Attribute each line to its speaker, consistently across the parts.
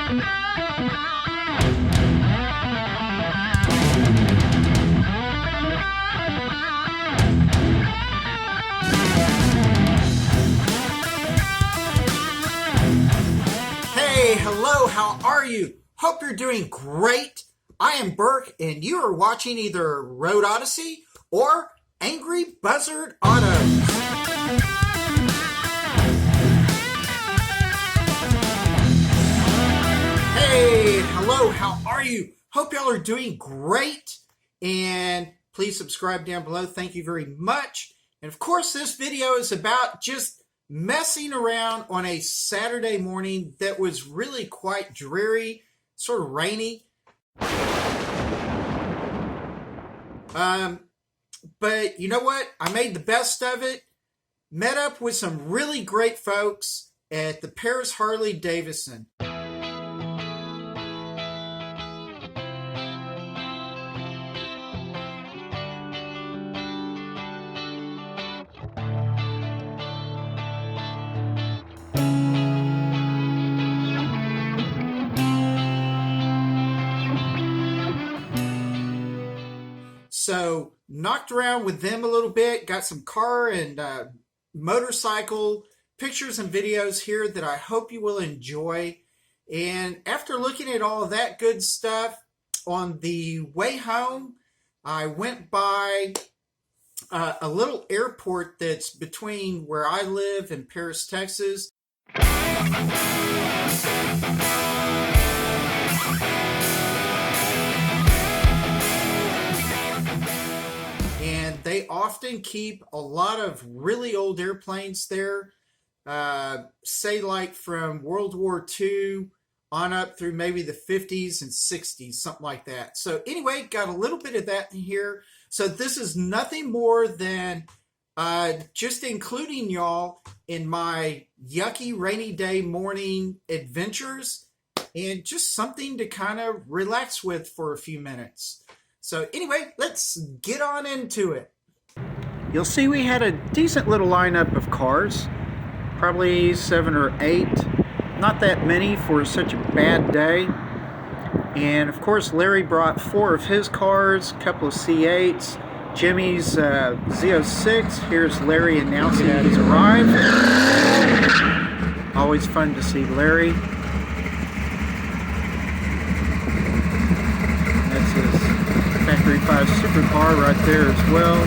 Speaker 1: Hey, hello, how are you? Hope you're doing great. I am Burke, and you are watching either Road Odyssey or Angry Buzzard Autos. Hey, hello, how are you? Hope y'all are doing great, and please subscribe down below. Thank you very much. And of course, this video is about just messing around on a Saturday morning that was really quite dreary, sort of rainy. But you know what? I made the best of it. Met up with some really great folks at the Paris Harley Davidson. So knocked around with them a little bit, got some car and motorcycle pictures and videos here that I hope you will enjoy. And after looking at all of that good stuff, on the way home, I went by a little airport that's between where I live and Paris, Texas. And they often keep a lot of really old airplanes there, say like from World War II on up through maybe the 50s and 60s, something like that. So anyway, got a little bit of that in here. So this is nothing more than just including y'all in my yucky rainy day morning adventures and just something to kind of relax with for a few minutes. So anyway, let's get on into it. You'll see we had a decent little lineup of cars, probably 7 or 8, not that many for such a bad day. And of course Larry brought 4 of his cars, a couple of C8s, Jimmy's Z06. Here's Larry announcing that he's arrived. Always fun to see Larry. That's his Factory 5 supercar right there as well.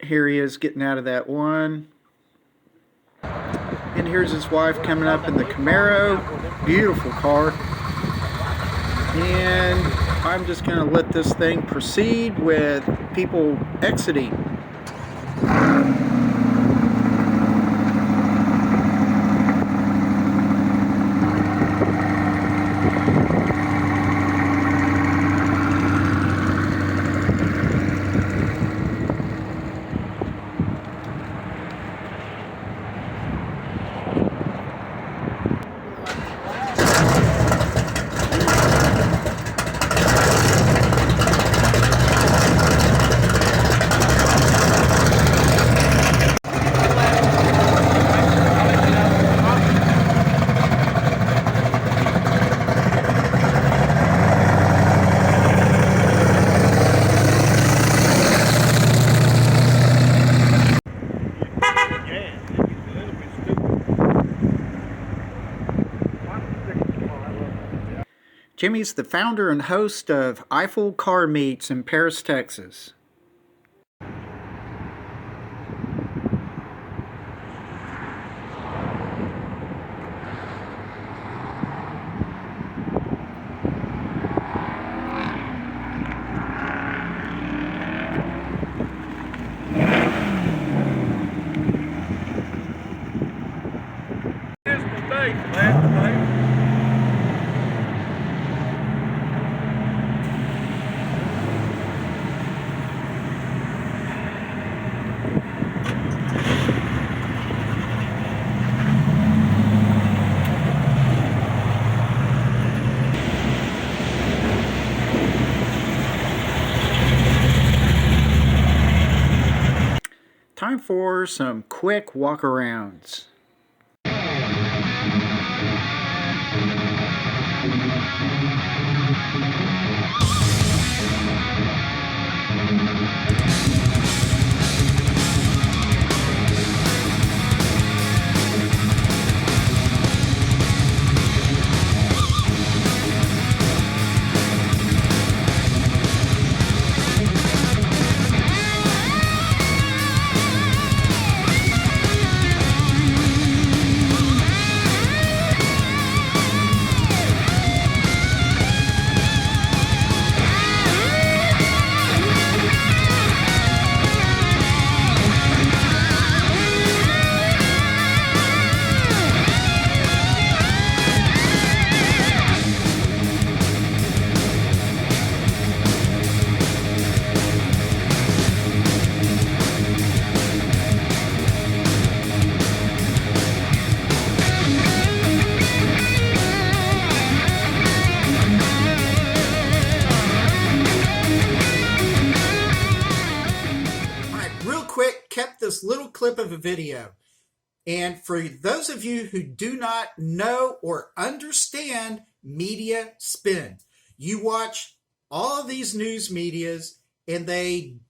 Speaker 1: Here he is getting out of that one. And here's his wife coming up in the Cameo. Beautiful car. And I'm just going to let this thing proceed with people exiting. Jimmy's the founder and host of Eiffel Car Meets in Paris, Texas.
Speaker 2: Here's the day, man.
Speaker 1: Time for some quick walk-arounds. clip of a video. And for those of you who do not know or understand media spin, you watch all of these news medias, and they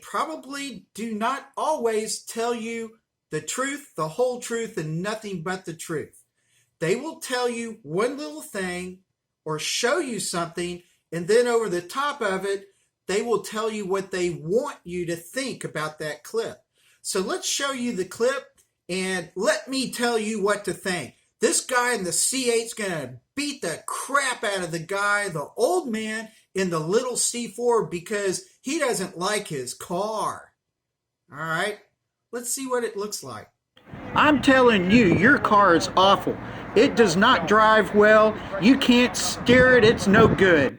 Speaker 1: probably do not always tell you the truth, the whole truth, and nothing but the truth. They will tell you one little thing or show you something, and then over the top of it, they will tell you what they want you to think about that clip. So let's show you the clip, and let me tell you what to think. This guy in the C8 is going to beat the crap out of the guy, the old man, in the little C4 because he doesn't like his car. All right, let's see what it looks like. I'm telling you, your car is awful. It does not drive well. You can't steer it. It's no good.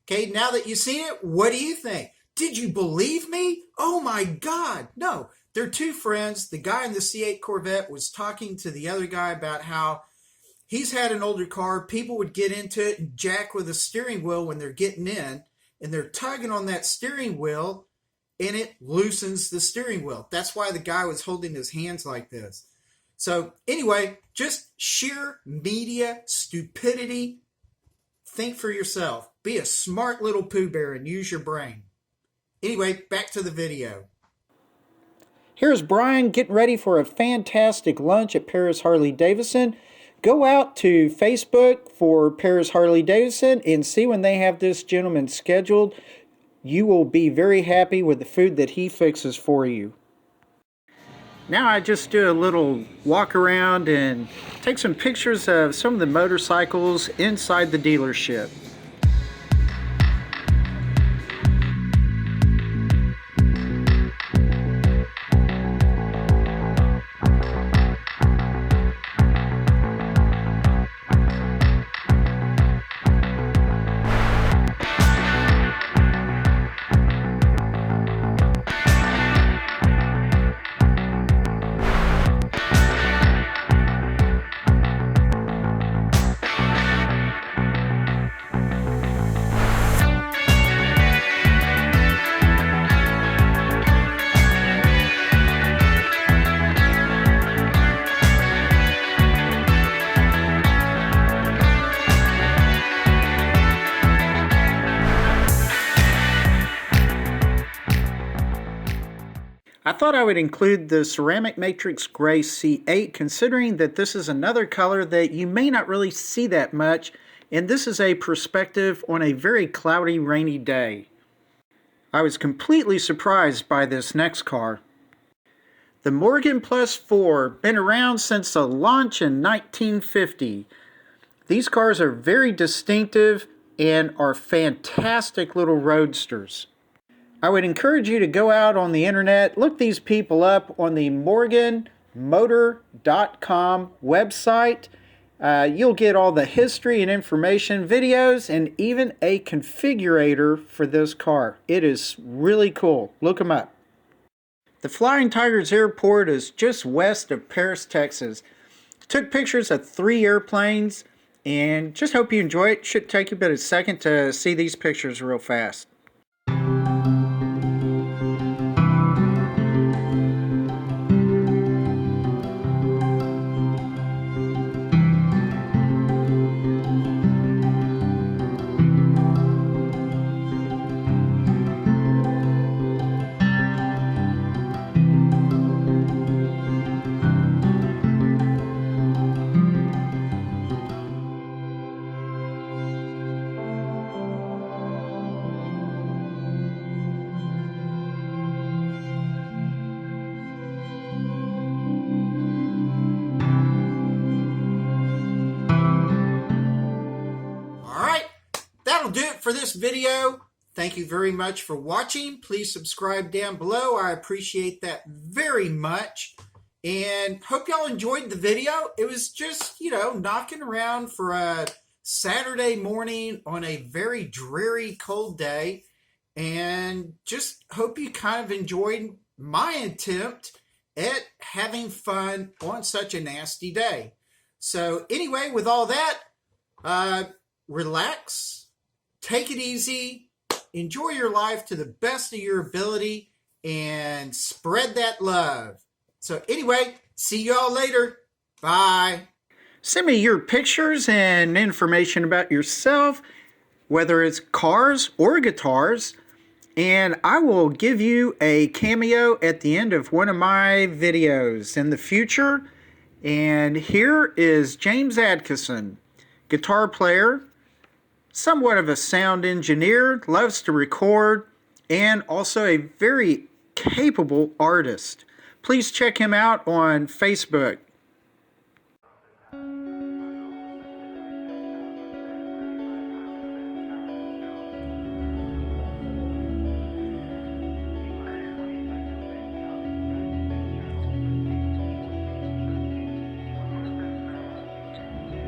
Speaker 1: Okay, now that you've seen it, what do you think? Did you believe me? Oh my God. No, they're two friends. The guy in the C8 Corvette was talking to the other guy about how he's had an older car. People would get into it and jack with the steering wheel when they're getting in, and they're tugging on that steering wheel, and it loosens the steering wheel. That's why the guy was holding his hands like this. So anyway, just sheer media stupidity. Think for yourself. Be a smart little Pooh Bear and use your brain. Anyway, back to the video. Here's Brian getting ready for a fantastic lunch at Paris Harley-Davidson. Go out to Facebook for Paris Harley-Davidson and see when they have this gentleman scheduled. You will be very happy with the food that he fixes for you. Now I just do a little walk around and take some pictures of some of the motorcycles inside the dealership. I thought I would include the Ceramic Matrix Gray C8, considering that this is another color that you may not really see that much, and this is a perspective on a very cloudy, rainy day. I was completely surprised by this next car. The Morgan Plus 4, been around since the launch in 1950. These cars are very distinctive and are fantastic little roadsters. I would encourage you to go out on the internet, look these people up on the morganmotor.com website. You'll get all the history and information, videos, and even a configurator for this car. It is really cool. Look them up. The Flying Tigers Airport is just west of Paris, Texas. Took pictures of 3 airplanes, and just hope you enjoy it. Should take you about a second to see these pictures real fast. That'll do it for this video. Thank you very much for watching. Please subscribe down below. I appreciate that very much. And hope y'all enjoyed the video. It was just, knocking around for a Saturday morning on a very dreary, cold day. And just hope you kind of enjoyed my attempt at having fun on such a nasty day. So anyway, with all that, relax, take it easy, enjoy your life to the best of your ability, and spread that love. So anyway, see you all later. Bye. Send me your pictures and information about yourself, whether it's cars or guitars, and I will give you a cameo at the end of one of my videos in the future. And here is James Adkison, guitar player, somewhat of a sound engineer, loves to record, and also a very capable artist. Please check him out on Facebook.